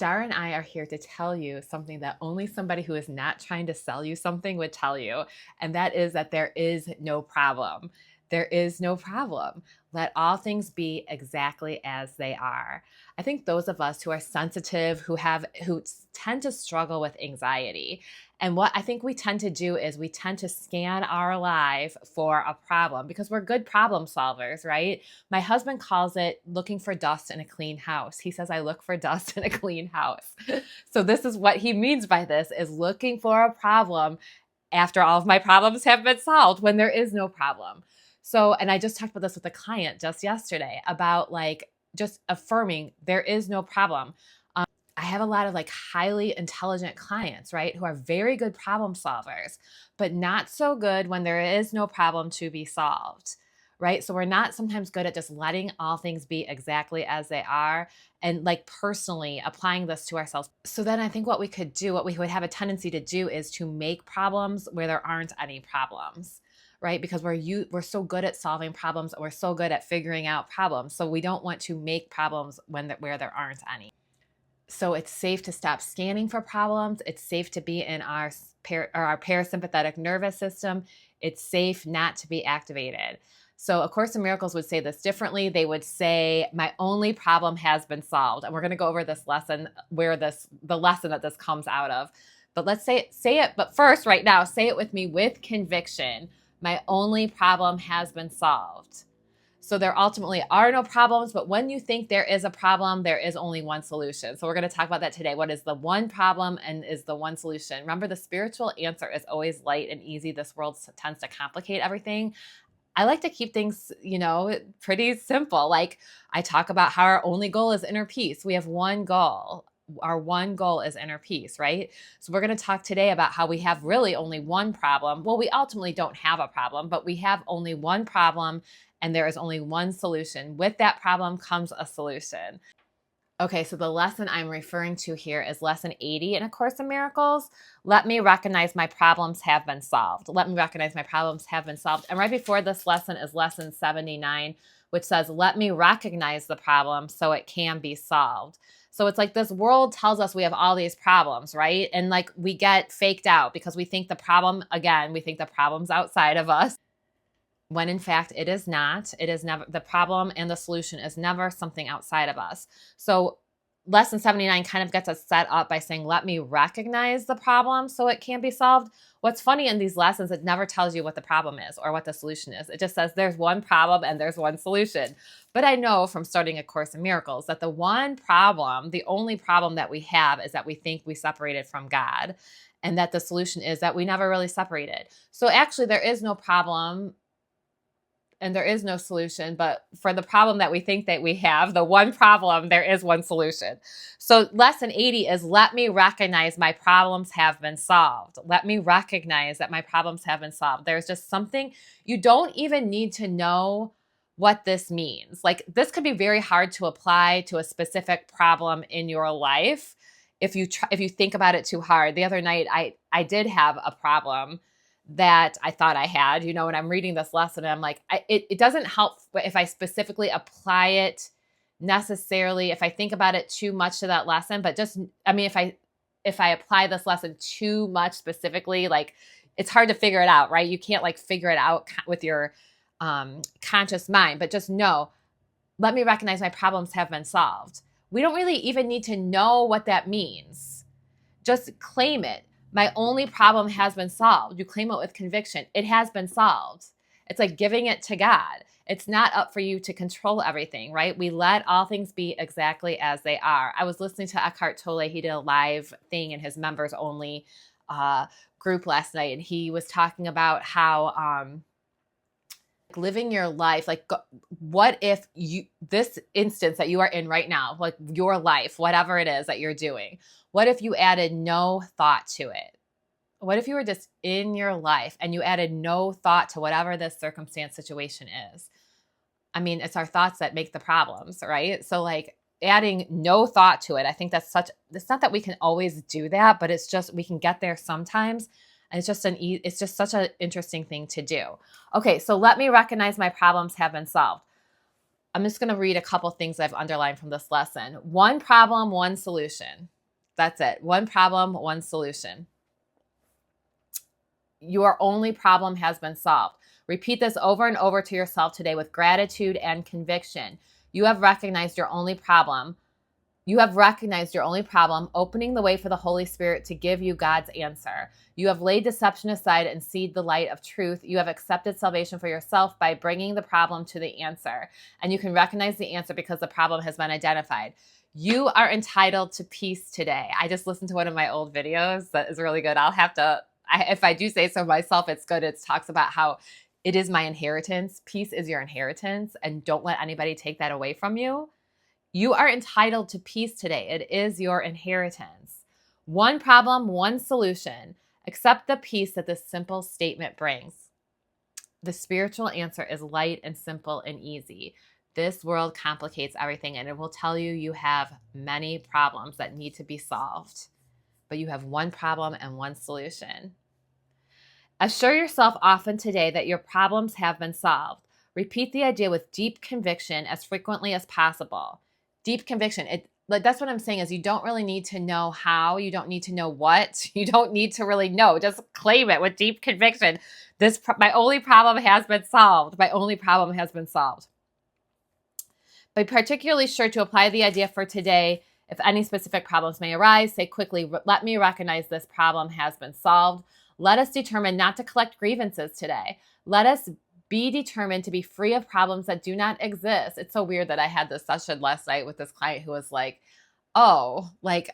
Dara and I are here to tell you something that only somebody who is not trying to sell you something would tell you, and that is that there is no problem. There is no problem. Let all things be exactly as they are. I think those of us who are sensitive, who tend to struggle with anxiety, and what I think we tend to do is we tend to scan our life for a problem because we're good problem solvers, right? My husband calls it looking for dust in a clean house. He says, I look for dust in a clean house. So this is what he means by this is looking for a problem after all of my problems have been solved when there is no problem. So, and I just talked about this with a client just yesterday about like just affirming there is no problem. I have a lot of like highly intelligent clients, right, who are very good problem solvers, but not so good when there is no problem to be solved, right? So we're not sometimes good at just letting all things be exactly as they are and like personally applying this to ourselves. So then I think what we could do, what we would have a tendency to do is to make problems where there aren't any problems. Right? Because we're so good at solving problems and we're so good at figuring out problems. So we don't want to make problems where there aren't any. So it's safe to stop scanning for problems. It's safe to be in our parasympathetic nervous system. It's safe not to be activated. So A Course in Miracles would say this differently. They would say, my only problem has been solved. And we're going to go over this lesson, the lesson that this comes out of. But let's say it. But first, right now, say it with me with conviction. My only problem has been solved. So there ultimately are no problems, but when you think there is a problem, there is only one solution. So we're going to talk about that today. What is the one problem and is the one solution? Remember, the spiritual answer is always light and easy. This world tends to complicate everything. I like to keep things, pretty simple. Like I talk about how our only goal is inner peace. We have one goal. Our one goal is inner peace, right? So we're going to talk today about how we have really only one problem. Well, we ultimately don't have a problem, but we have only one problem and there is only one solution. With that problem comes a solution. Okay, so the lesson I'm referring to here is lesson 80 in A Course in Miracles. Let me recognize my problems have been solved. Let me recognize my problems have been solved. And right before this lesson is lesson 79, which says, let me recognize the problem so it can be solved. So it's like this world tells us we have all these problems, right? And like we get faked out because we think the problem's outside of us. When in fact it is not. It is never. The problem and the solution is never something outside of us. So lesson 79 kind of gets us set up by saying, let me recognize the problem so it can be solved. What's funny in these lessons, it never tells you what the problem is or what the solution is. It just says there's one problem and there's one solution. But I know from starting A Course in Miracles that the one problem, the only problem that we have is that we think we separated from God, and that the solution is that we never really separated. So actually there is no problem and there is no solution, but for the problem that we think that we have, the one problem, there is one solution. So lesson 80 is, let me recognize my problems have been solved. Let me recognize that my problems have been solved. There's just something, you don't even need to know what this means. Like this could be very hard to apply to a specific problem in your life if you think about it too hard. The other night, I did have a problem that I thought I had, when I'm reading this lesson, and I'm like, it doesn't help if I specifically apply it necessarily, if I think about it too much to that lesson, but just, if I apply this lesson too much specifically, like it's hard to figure it out, right? You can't like figure it out with your conscious mind, but just know, let me recognize my problems have been solved. We don't really even need to know what that means. Just claim it. My only problem has been solved. You claim it with conviction. It has been solved. It's like giving it to God. It's not up for you to control everything, right? We let all things be exactly as they are. I was listening to Eckhart Tolle. He did a live thing in his members only group last night. And he was talking about how living your life, like what if this instance that you are in right now, like your life, whatever it is that you're doing, what if you added no thought to it? What if you were just in your life and you added no thought to whatever this circumstance situation is? It's our thoughts that make the problems, right? So like adding no thought to it, I think it's not that we can always do that, but it's just, we can get there sometimes. And it's just such an interesting thing to do. Okay, so let me recognize my problems have been solved. I'm just going to read a couple things I've underlined from this lesson. One problem, one solution. That's it. One problem, one solution. Your only problem has been solved. Repeat this over and over to yourself today with gratitude and conviction. You have recognized your only problem. You have recognized your only problem, opening the way for the Holy Spirit to give you God's answer. You have laid deception aside and seen the light of truth. You have accepted salvation for yourself by bringing the problem to the answer. And you can recognize the answer because the problem has been identified. You are entitled to peace today. I just listened to one of my old videos that is really good. I'll have to, if I do say so myself, it's good. It talks about how it is my inheritance. Peace is your inheritance, and don't let anybody take that away from you. You are entitled to peace today. It is your inheritance. One problem, one solution. Accept the peace that this simple statement brings. The spiritual answer is light and simple and easy. This world complicates everything, and it will tell you you have many problems that need to be solved. But you have one problem and one solution. Assure yourself often today that your problems have been solved. Repeat the idea with deep conviction as frequently as possible. Deep conviction. That's what I'm saying is you don't really need to know how. You don't need to know what. You don't need to really know. Just claim it with deep conviction. My only problem has been solved. My only problem has been solved. Be particularly sure to apply the idea for today. If any specific problems may arise, say quickly, let me recognize this problem has been solved. Let us determine not to collect grievances today. Let us be determined to be free of problems that do not exist. It's so weird that I had this session last night with this client who was like, oh, like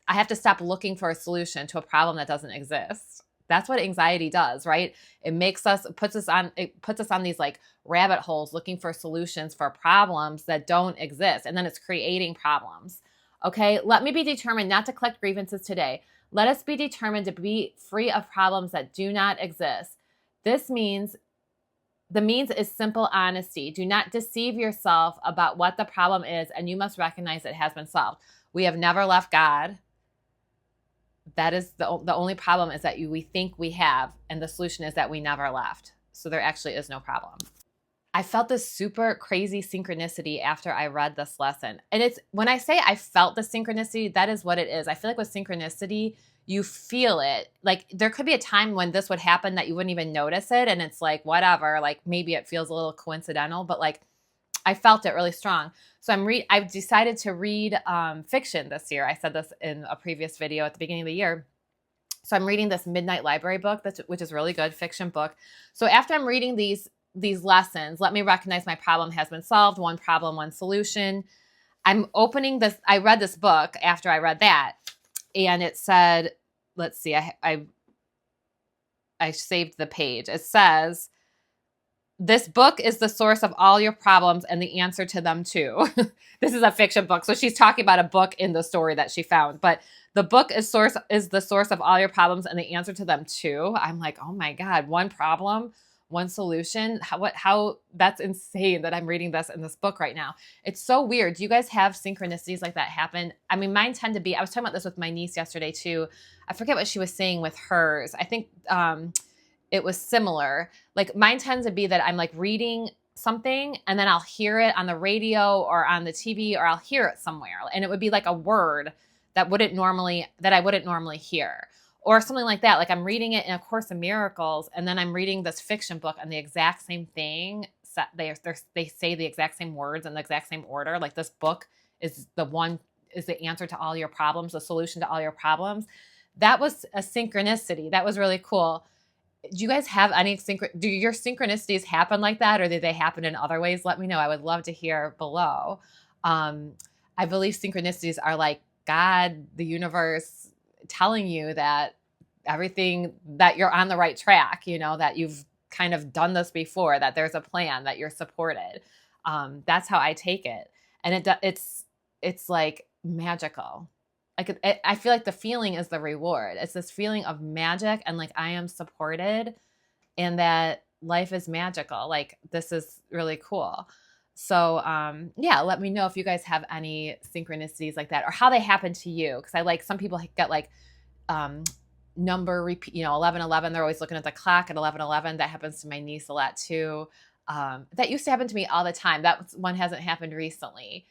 I have to stop looking for a solution to a problem that doesn't exist. That's what anxiety does, right? It puts us on these like rabbit holes looking for solutions for problems that don't exist. And then it's creating problems. Okay. Let me be determined not to collect grievances today. Let us be determined to be free of problems that do not exist. The means is simple honesty. Do not deceive yourself about what the problem is, and you must recognize it has been solved. We have never left God. That is the only problem is that we think we have, and the solution is that we never left. So there actually is no problem. I felt this super crazy synchronicity after I read this lesson. And it's when I say I felt the synchronicity, that is what it is. I feel like with synchronicity, you feel it. Like there could be a time when this would happen that you wouldn't even notice it. And it's like, whatever, like maybe it feels a little coincidental, but like I felt it really strong. So I've decided to read fiction this year. I said this in a previous video at the beginning of the year. So I'm reading this Midnight Library book, which is a really good fiction book. So after I'm reading these lessons, let me recognize my problem has been solved. One problem, one solution. I'm opening this. I read this book after I read that. And it said, let's see, I saved the page. It says, this book is the source of all your problems and the answer to them too. This is a fiction book. So she's talking about a book in the story that she found. But the book is the source of all your problems and the answer to them too. I'm like, oh my God, one problem, one solution. How that's insane that I'm reading this in this book right now. It's so weird. Do you guys have synchronicities like that happen? I mean, mine tend to be, I was talking about this with my niece yesterday too. I forget what she was saying with hers. I think it was similar. Like mine tends to be that I'm like reading something and then I'll hear it on the radio or on the TV or I'll hear it somewhere. And it would be like a word that I wouldn't normally hear. Or something like that. Like I'm reading it in A Course in Miracles, and then I'm reading this fiction book, and the exact same thing. They say the exact same words in the exact same order. Like this book is the answer to all your problems, the solution to all your problems. That was a synchronicity. That was really cool. Do you guys have any do your synchronicities happen like that, or do they happen in other ways? Let me know. I would love to hear below. I believe synchronicities are like God, the universe, telling you that everything, that you're on the right track, that you've kind of done this before, that there's a plan, that you're supported. That's how I take it. And it's like magical. Like I feel like the feeling is the reward. It's this feeling of magic and like I am supported and that life is magical. Like this is really cool. So, yeah, let me know if you guys have any synchronicities like that or how they happen to you. Cause I like, some people get like, number repeat, 11:11. They're always looking at the clock at 11:11. That happens to my niece a lot too. That used to happen to me all the time. That one hasn't happened recently.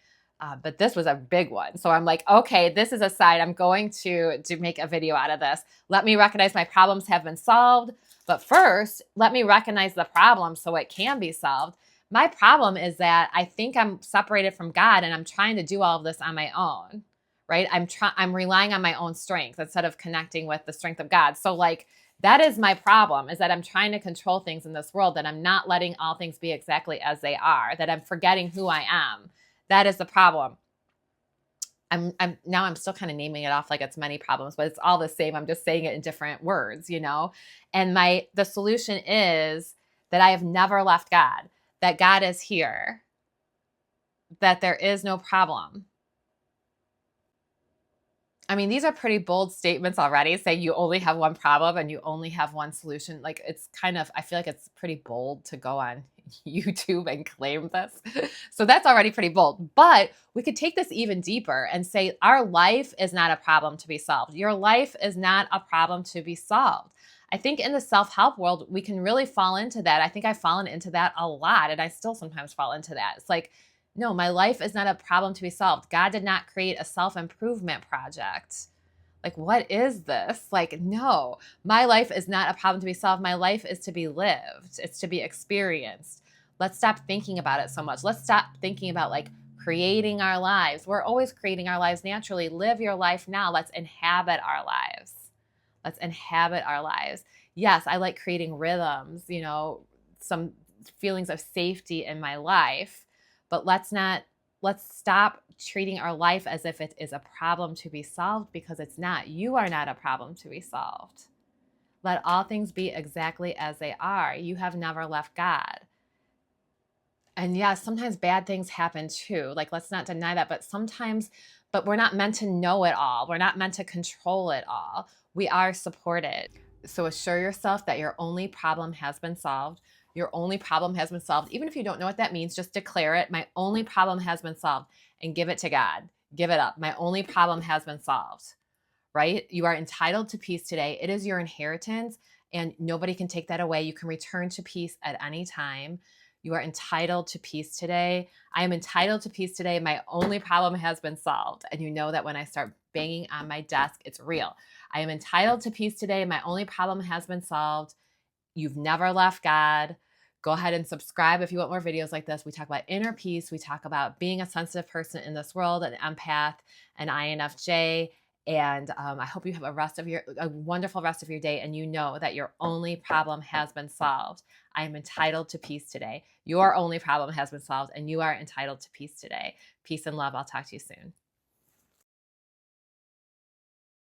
But this was a big one. So I'm like, okay, this is a sign. I'm going to make a video out of this. Let me recognize my problems have been solved. But first, let me recognize the problem so it can be solved. My problem is that I think I'm separated from God and I'm trying to do all of this on my own, right? I'm relying on my own strength instead of connecting with the strength of God. So like, that is my problem, is that I'm trying to control things in this world, that I'm not letting all things be exactly as they are, that I'm forgetting who I am. That is the problem. I'm still kind of naming it off like it's many problems, but it's all the same. I'm just saying it in different words, you know? And the solution is that I have never left God, that God is here, that there is no problem. I mean, these are pretty bold statements already, saying you only have one problem and you only have one solution. Like, it's kind of, I feel like it's pretty bold to go on YouTube and claim this. So that's already pretty bold. But we could take this even deeper and say our life is not a problem to be solved. Your life is not a problem to be solved. I think in the self-help world, we can really fall into that. I think I've fallen into that a lot, and I still sometimes fall into that. It's like, no, my life is not a problem to be solved. God did not create a self-improvement project. Like, what is this? Like, no, my life is not a problem to be solved. My life is to be lived. It's to be experienced. Let's stop thinking about it so much. Let's stop thinking about like creating our lives. We're always creating our lives naturally. Live your life now. Let's inhabit our lives. Let's inhabit our lives. Yes, I like creating rhythms, you know, some feelings of safety in my life, but let's stop treating our life as if it is a problem to be solved, because it's not. You are not a problem to be solved. Let all things be exactly as they are. You have never left God. And yes, sometimes bad things happen too. Like, let's not deny that. But we're not meant to know it all. We're not meant to control it all. We are supported. So assure yourself that your only problem has been solved. Your only problem has been solved. Even if you don't know what that means, just declare it. My only problem has been solved, and give it to God. Give it up. My only problem has been solved, right? You are entitled to peace today. It is your inheritance, and nobody can take that away. You can return to peace at any time. You are entitled to peace today. I am entitled to peace today. My only problem has been solved. And you know that when I start banging on my desk, it's real. I am entitled to peace today. My only problem has been solved. You've never left God. Go ahead and subscribe if you want more videos like this. We talk about inner peace. We talk about being a sensitive person in this world, an empath, an INFJ. And I hope you have a wonderful rest of your day, and you know that your only problem has been solved. I am entitled to peace today. Your only problem has been solved, and you are entitled to peace today. Peace and love. I'll talk to you soon.